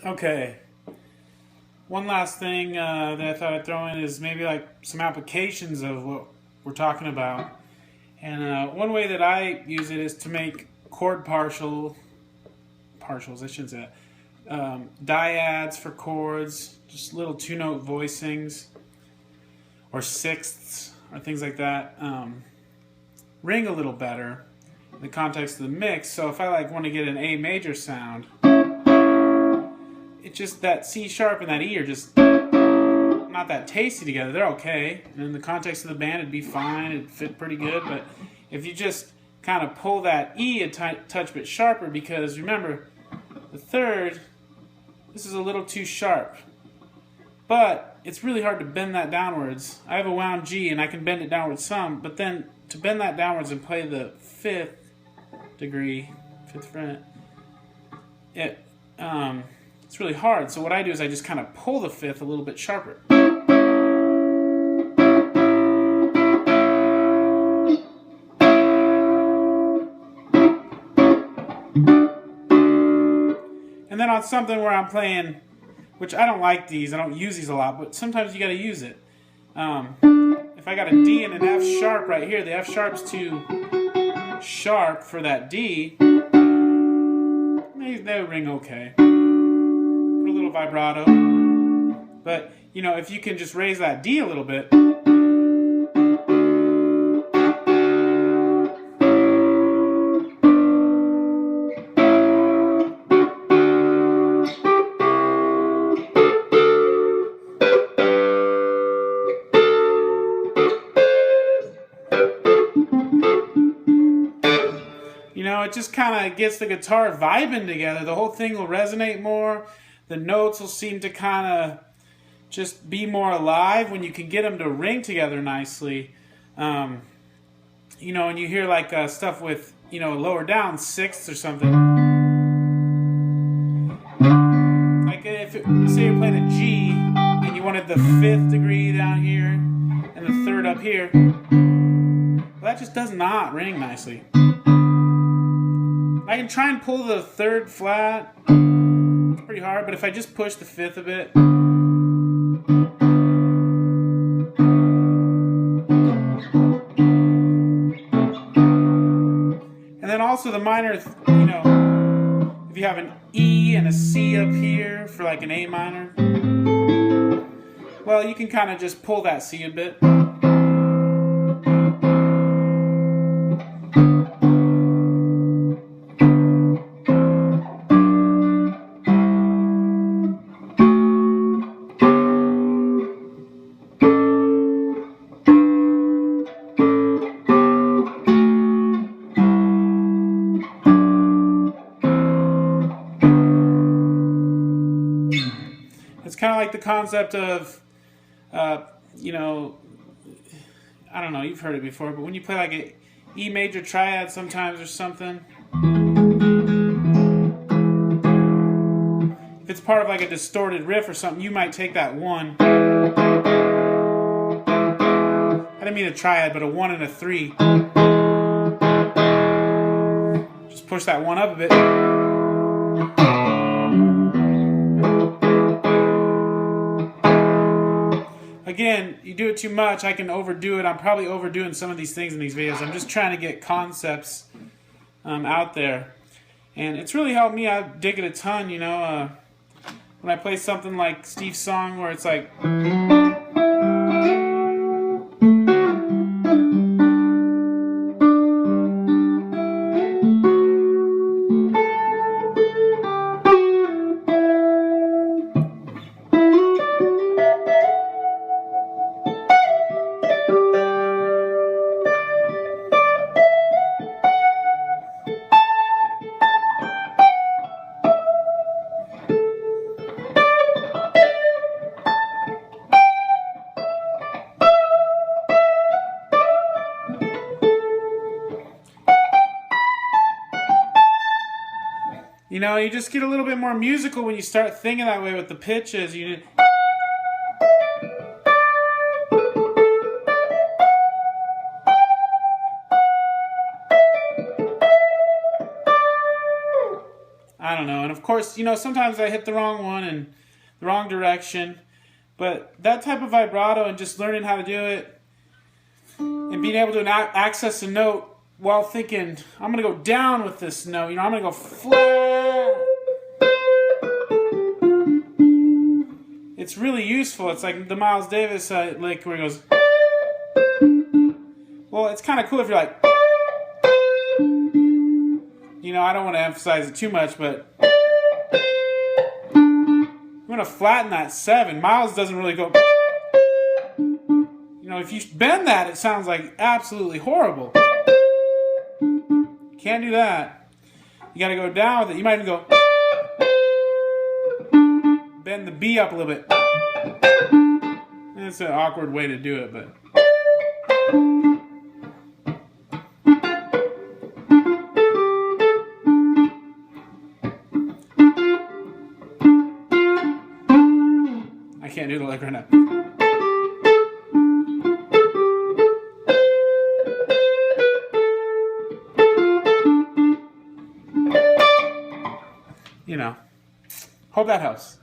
Okay. One last thing that I thought I'd throw in is maybe like some applications of what we're talking about. And one way that I use it is to make chord partials. I shouldn't say that. Dyads for chords, just little two-note voicings, or sixths, or things like that. Ring a little better in the context of the mix. So if I want to get an A major sound, it's just that C sharp and that E are just not that tasty together. They're okay. And in the context of the band, it'd be fine. It'd fit pretty good. But if you just kind of pull that E a touch bit sharper, because remember, the third, this is a little too sharp. But it's really hard to bend that downwards. I have a wound G and I can bend it downwards some, but then to bend that downwards and play the fifth fret, it's really hard. So what I do is I just kind of pull the fifth a little bit sharper. And then on something where I'm playing, which I don't like these, I don't use these a lot, but sometimes you got to use it. If I got a D and an F sharp right here, the F sharp's too sharp for that D, they would ring okay. Put a little vibrato. But, you know, if you can just raise that D a little bit, it just kind of gets the guitar vibing together. The whole thing will resonate more. The notes will seem to kind of just be more alive when you can get them to ring together nicely. And you hear like stuff with, lower down sixths or something. Like say you're playing a G and you wanted the fifth degree down here and the third up here. Well, that just does not ring nicely. I can try and pull the third flat. It's pretty hard, but if I just push the fifth a bit. And then also the minor, if you have an E and a C up here for like an A minor, well, you can kind of just pull that C a bit. It's kind of like the concept of, I don't know, you've heard it before, but when you play like an E major triad sometimes or something, if it's part of like a distorted riff or something, you might take that one. I didn't mean a triad, but a 1 and a 3. Just push that one up a bit. Again, you do it too much, I can overdo it. I'm probably overdoing some of these things in these videos. I'm just trying to get concepts out there. And it's really helped me. I dig it a ton, when I play something like Steve's song where it's like... You just get a little bit more musical when you start thinking that way with the pitches. I don't know. And of course, you know, sometimes I hit the wrong one and the wrong direction. But that type of vibrato and just learning how to do it and being able to access a note while thinking, I'm going to go down with this note. You know, I'm going to go flat. It's really useful. It's like the Miles Davis lick where he goes. Well, it's kind of cool if you're like, you know, I don't want to emphasize it too much, but I'm going to flatten that 7. Miles doesn't really go. You know, if you bend that, it sounds like absolutely horrible. Can't do that. You got to go down with it. You might even go. Bend the B up a little bit. That's an awkward way to do it, but. I can't do the lick right now. You know, hope that helps.